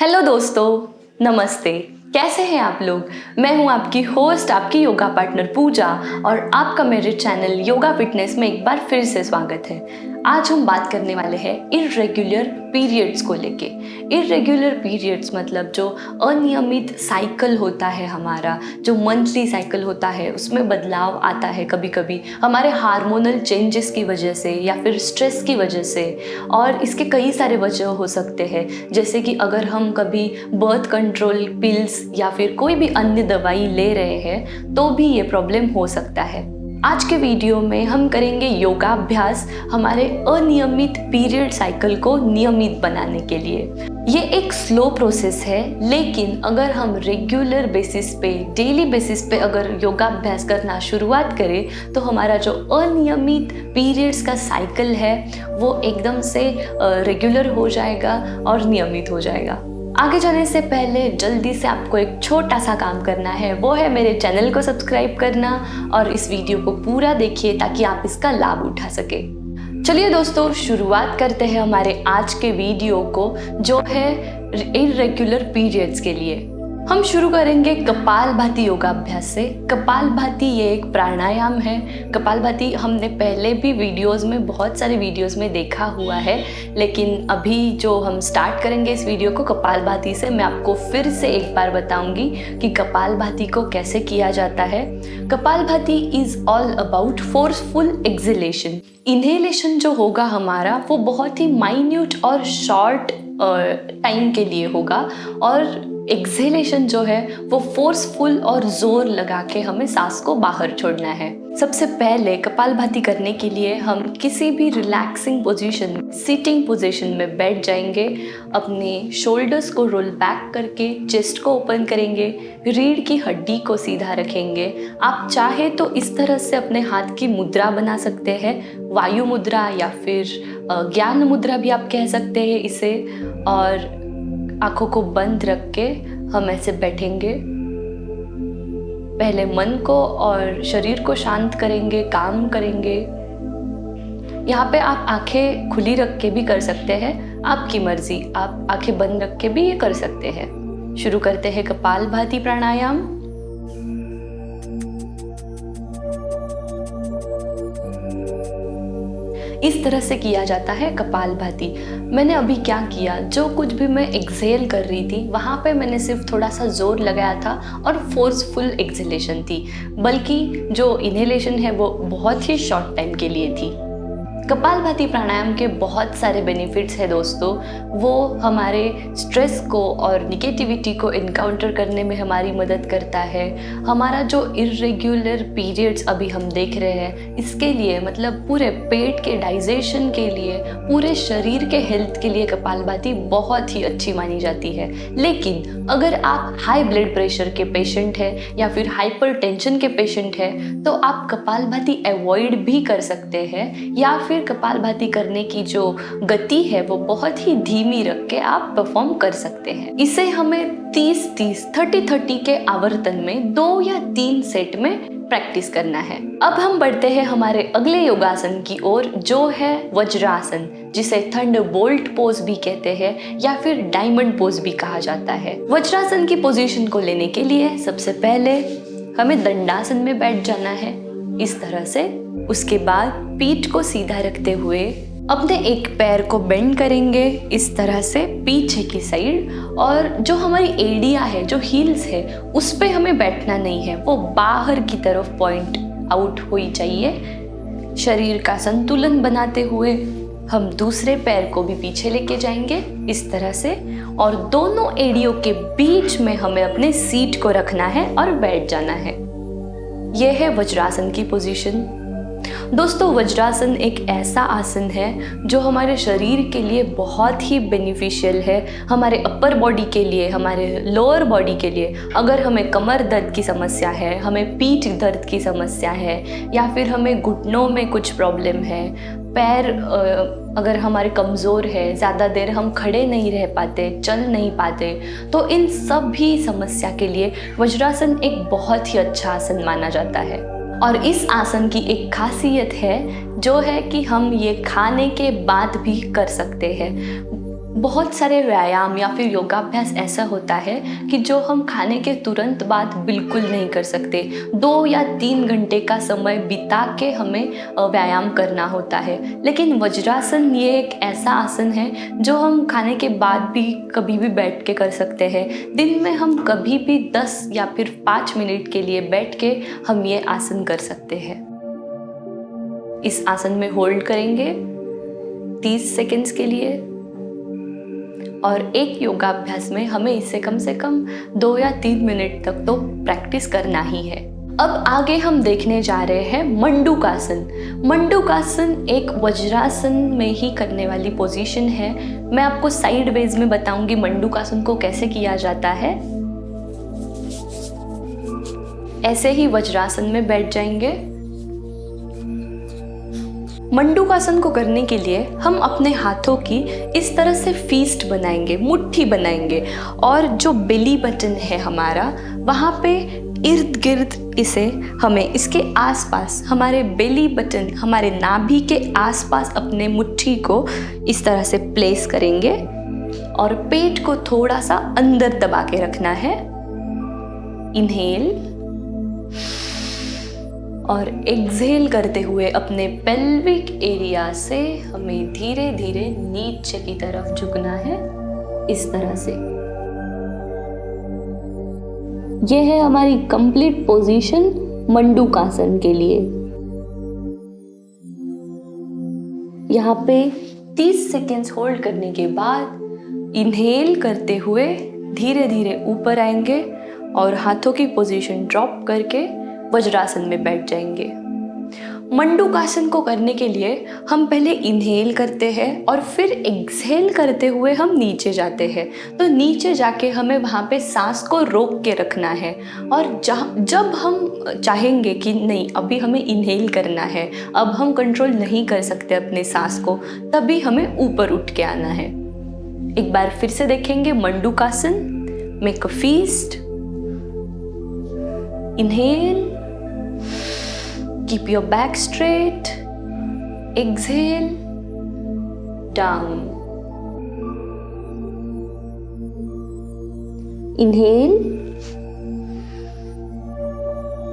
Hello दोस्तों, नमस्ते। कैसे हैं आप लोग? मैं हूं आपकी होस्ट, आपकी योगा पार्टनर पूजा, और आपका मेरे चैनल योगा फिटनेस में एक बार फिर से स्वागत है। आज हम बात करने वाले हैं इर्रेगुलर पीरियड्स को लेके। इर्रेगुलर पीरियड्स मतलब जो अनियमित साइकिल होता है हमारा, जो मंथली साइकिल होता है, उसमें बदलाव आता है कभी कभी हमारे हार्मोनल चेंजेस की वजह से या फिर स्ट्रेस की वजह से। और इसके कई सारे वजह हो सकते हैं, जैसे कि अगर हम कभी बर्थ कंट्रोल पिल्स या फिर कोई भी अन्य दवाई ले रहे हैं तो भी ये प्रॉब्लम हो सकता है। आज के वीडियो में हम करेंगे योगाभ्यास हमारे अनियमित पीरियड साइकिल को नियमित बनाने के लिए। ये एक स्लो प्रोसेस है, लेकिन अगर हम रेगुलर बेसिस पे, डेली बेसिस पे अगर योगाभ्यास करना शुरुआत करें तो हमारा जो अनियमित पीरियड्स का साइकिल है वो एकदम से रेगुलर हो जाएगा और नियमित हो जाएगा। आगे जाने से पहले जल्दी से आपको एक छोटा सा काम करना है, वो है मेरे चैनल को सब्सक्राइब करना और इस वीडियो को पूरा देखिए ताकि आप इसका लाभ उठा सके। चलिए दोस्तों, शुरुआत करते हैं हमारे आज के वीडियो को, जो है इर्रेगुलर पीरियड्स के लिए। हम शुरू करेंगे कपालभाति योगाभ्यास से। कपालभाति ये एक प्राणायाम है। कपालभाति हमने पहले भी वीडियोस में, बहुत सारे वीडियोस में देखा हुआ है, लेकिन अभी जो हम स्टार्ट करेंगे इस वीडियो को कपालभाति से, मैं आपको फिर से एक बार बताऊंगी कि कपालभाति को कैसे किया जाता है। Kapalbhati is all about forceful exhalation. Inhalation जो होगा हमारा वो बहुत ही माइन्यूट और शॉर्ट टाइम के लिए होगा, और एक्सहेलेशन जो है वो फोर्सफुल और जोर लगा के हमें सांस को बाहर छोड़ना है। सबसे पहले कपालभाति करने के लिए हम किसी भी रिलैक्सिंग पोजीशन, सिटिंग पोजीशन में बैठ जाएंगे। अपने शोल्डर्स को रोल बैक करके चेस्ट को ओपन करेंगे, रीढ़ की हड्डी को सीधा रखेंगे। आप चाहे तो इस तरह से अपने हाथ की मुद्रा बना सकते हैं, वायु मुद्रा या फिर ज्ञान मुद्रा भी आप कह सकते हैं इसे। और आंखों को बंद रख के हम ऐसे बैठेंगे। पहले मन को और शरीर को शांत करेंगे, काम करेंगे। यहाँ पे आप आंखें खुली रख के भी कर सकते हैं, आपकी मर्जी। आप आंखें बंद रख के भी ये कर सकते हैं। शुरू करते हैं कपालभाति प्राणायाम। इस तरह से किया जाता है कपालभाति। मैंने अभी क्या किया, जो कुछ भी मैं एक्सहेल कर रही थी वहाँ पे मैंने सिर्फ थोड़ा सा जोर लगाया था और फोर्सफुल एक्सहेलेशन थी, बल्कि जो इनहेलेशन है वो बहुत ही शॉर्ट टाइम के लिए थी। कपालभाति प्राणायाम के बहुत सारे बेनिफिट्स हैं दोस्तों। वो हमारे स्ट्रेस को और निगेटिविटी को इनकाउंटर करने में हमारी मदद करता है। हमारा जो इर्रेगुलर पीरियड्स अभी हम देख रहे हैं, इसके लिए मतलब पूरे पेट के डाइजेशन के लिए, पूरे शरीर के हेल्थ के लिए कपालभाति बहुत ही अच्छी मानी जाती है। लेकिन अगर आप हाई ब्लड प्रेशर के पेशेंट हैं या फिर हाइपरटेंशन के पेशेंट हैं तो आप कपालभाति अवॉइड भी कर सकते हैं, या फिर कपालभाति करने की जो गति है वो बहुत ही धीमी रख के आप परफॉर्म कर सकते हैं। इसे हमें 30-30, 30-30 के आवर्तन में 2 या 3 सेट में प्रैक्टिस करना है। अब हम बढ़ते हैं हमारे अगले योगासन की ओर, जो है वज्रासन, जिसे थंडरबोल्ट पोज भी कहते हैं या फिर डायमंड पोज भी कहा जाता है। वज्रासन की पोजीशन को लेने के लिए सबसे पहले हमें दंडासन में बैठ जाना है, इस तरह से। उसके बाद पीठ को सीधा रखते हुए अपने एक पैर को बेंड करेंगे इस तरह से पीछे की साइड, और जो हमारी एड़ियाँ है, जो हील्स है, उस पे हमें बैठना नहीं है, वो बाहर की तरफ पॉइंट आउट हुई चाहिए। शरीर का संतुलन बनाते हुए हम दूसरे पैर को भी पीछे लेके जाएंगे इस तरह से, और दोनों एड़ियों के बीच में हमें अपने सीट को रखना है और बैठ जाना है। यह है वज्रासन की पोजीशन। दोस्तों, वज्रासन एक ऐसा आसन है जो हमारे शरीर के लिए बहुत ही बेनिफिशियल है, हमारे अपर बॉडी के लिए, हमारे लोअर बॉडी के लिए। अगर हमें कमर दर्द की समस्या है, हमें पीठ दर्द की समस्या है, या फिर हमें घुटनों में कुछ प्रॉब्लम है, पैर अगर हमारे कमज़ोर है, ज़्यादा देर हम खड़े नहीं रह पाते, चल नहीं पाते, तो इन सब भी समस्या के लिए वज्रासन एक बहुत ही अच्छा आसन माना जाता है। और इस आसन की एक खासियत है, जो है कि हम ये खाने के बाद भी कर सकते हैं। बहुत सारे व्यायाम या फिर योगाभ्यास ऐसा होता है कि जो हम खाने के तुरंत बाद बिल्कुल नहीं कर सकते। 2 या 3 घंटे का समय बिता के हमें व्यायाम करना होता है। लेकिन वज्रासन ये एक ऐसा आसन है जो हम खाने के बाद भी कभी भी बैठ के कर सकते हैं। दिन में हम कभी भी 10 या फिर 5 मिनट के लिए बैठ के हम ये आसन कर सकते हैं। इस आसन में होल्ड करेंगे 30 सेकेंड्स के लिए और एक योगाभ्यास में हमें इससे कम से कम 2 या 3 मिनट तक तो प्रैक्टिस करना ही है। अब आगे हम देखने जा रहे हैं मंडूकासन। मंडूकासन एक वज्रासन में ही करने वाली पोजीशन है। मैं आपको साइड वेज में बताऊंगी मंडूकासन को कैसे किया जाता है। ऐसे ही वज्रासन में बैठ जाएंगे। मंडूकासन को करने के लिए हम अपने हाथों की इस तरह से फीस्ट बनाएंगे, मुट्ठी बनाएंगे और जो बेली बटन है हमारा वहाँ पे इर्द गिर्द इसे हमें इसके आसपास हमारे बेली बटन, हमारे नाभि के आसपास अपने मुट्ठी को इस तरह से प्लेस करेंगे और पेट को थोड़ा सा अंदर दबा के रखना है। इनहेल और एक्सहेल करते हुए अपने पेल्विक एरिया से हमें धीरे धीरे नीचे की तरफ झुकना है, इस तरह से। यह है हमारी कंप्लीट पोजीशन मंडूकासन के लिए। यहाँ पे 30 सेकेंड्स होल्ड करने के बाद इनहेल करते हुए धीरे धीरे ऊपर आएंगे और हाथों की पोजीशन ड्रॉप करके वज्रासन में बैठ जाएंगे। मंडूकासन को करने के लिए हम पहले इनहेल करते हैं और फिर एक्सहेल करते हुए हम नीचे जाते हैं। तो नीचे जाके हमें वहाँ पे सांस को रोक के रखना है और जब हम चाहेंगे कि नहीं अभी हमें इनहेल करना है, अब हम कंट्रोल नहीं कर सकते अपने सांस को, तभी हमें ऊपर उठ के आना है। एक बार फिर से देखेंगे Mandukasana. Make a fist, inhale, keep your back straight, exhale, down, inhale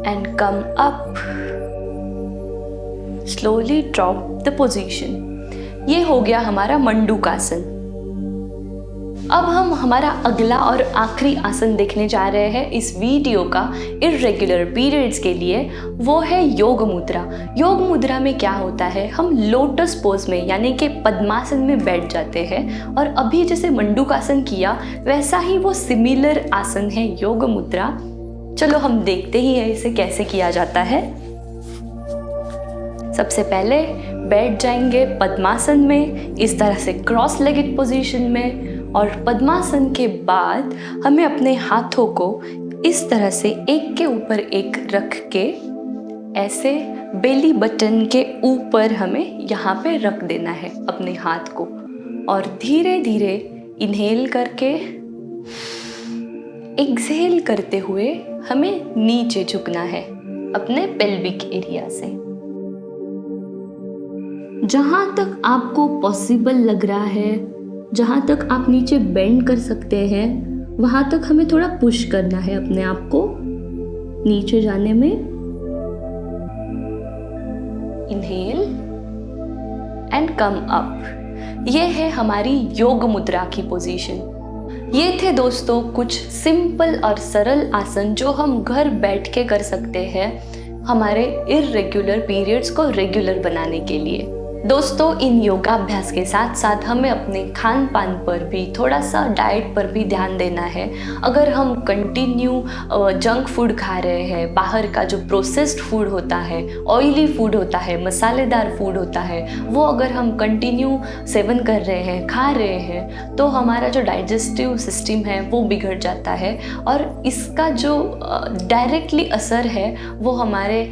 and come up, slowly drop the position। ये हो गया हमारा मंडूकासन। अब हम हमारा अगला और आखिरी आसन देखने जा रहे हैं इस वीडियो का इर्रेगुलर पीरियड्स के लिए, वो है योग मुद्रा। योग मुद्रा में क्या होता है, हम लोटस पोज में यानी कि पद्मासन में बैठ जाते हैं और अभी जैसे मंडूकासन किया वैसा ही वो सिमिलर आसन है योग मुद्रा। चलो हम देखते ही हैं इसे कैसे किया जाता है। सबसे पहले बैठ जाएंगे पद्मासन में इस तरह से क्रॉस लेगेड पोजीशन में और पद्मासन के बाद हमें अपने हाथों को इस तरह से एक के ऊपर एक रख के ऐसे बेली बटन के ऊपर हमें यहाँ पे रख देना है अपने हाथ को और धीरे धीरे इनहेल करके एक्सहेल करते हुए हमें नीचे झुकना है अपने पेल्विक एरिया से। जहाँ तक आपको पॉसिबल लग रहा है, जहाँ तक आप नीचे बेंड कर सकते हैं, वहाँ तक हमें थोड़ा पुश करना है अपने आप को नीचे जाने में। Inhale and come up. ये है हमारी योग मुद्रा की पोजीशन। ये थे दोस्तों कुछ सिंपल और सरल आसन जो हम घर बैठ के कर सकते हैं हमारे इर्रेगुलर पीरियड्स को रेगुलर बनाने के लिए। दोस्तों इन योगाभ्यास के साथ साथ हमें अपने खान पान पर भी थोड़ा सा डाइट पर भी ध्यान देना है। अगर हम कंटिन्यू जंक फूड खा रहे हैं, बाहर का जो प्रोसेस्ड फूड होता है, ऑयली फूड होता है, मसालेदार फूड होता है, वो अगर हम कंटिन्यू सेवन कर रहे हैं, खा रहे हैं, तो हमारा जो डाइजेस्टिव सिस्टम है वो बिगड़ जाता है और इसका जो डायरेक्टली असर है वो हमारे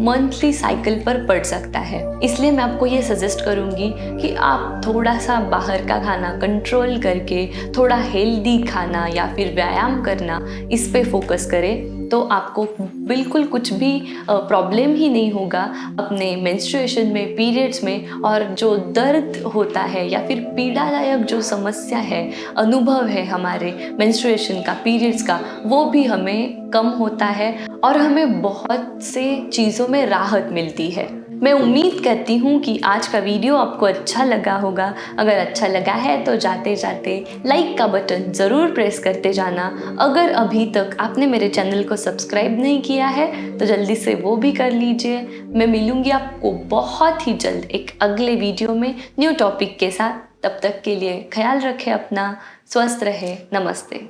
मंथली साइकिल पर पड़ सकता है। इसलिए मैं आपको ये सजेस्ट करूँगी कि आप थोड़ा सा बाहर का खाना कंट्रोल करके थोड़ा हेल्दी खाना या फिर व्यायाम करना, इस पे फोकस करें, तो आपको बिल्कुल कुछ भी प्रॉब्लम ही नहीं होगा अपने मेंस्ट्रुएशन में, पीरियड्स में। और जो दर्द होता है या फिर पीड़ादायक जो समस्या है, अनुभव है हमारे मेंस्ट्रुएशन का, पीरियड्स का, वो भी हमें कम होता है और हमें बहुत से चीज़ों में राहत मिलती है। मैं उम्मीद करती हूँ कि आज का वीडियो आपको अच्छा लगा होगा। अगर अच्छा लगा है तो जाते जाते लाइक का बटन ज़रूर प्रेस करते जाना। अगर अभी तक आपने मेरे चैनल को सब्सक्राइब नहीं किया है तो जल्दी से वो भी कर लीजिए। मैं मिलूँगी आपको बहुत ही जल्द एक अगले वीडियो में न्यू टॉपिक के साथ। तब तक के लिए ख्याल रखें अपना, स्वस्थ रहे। नमस्ते।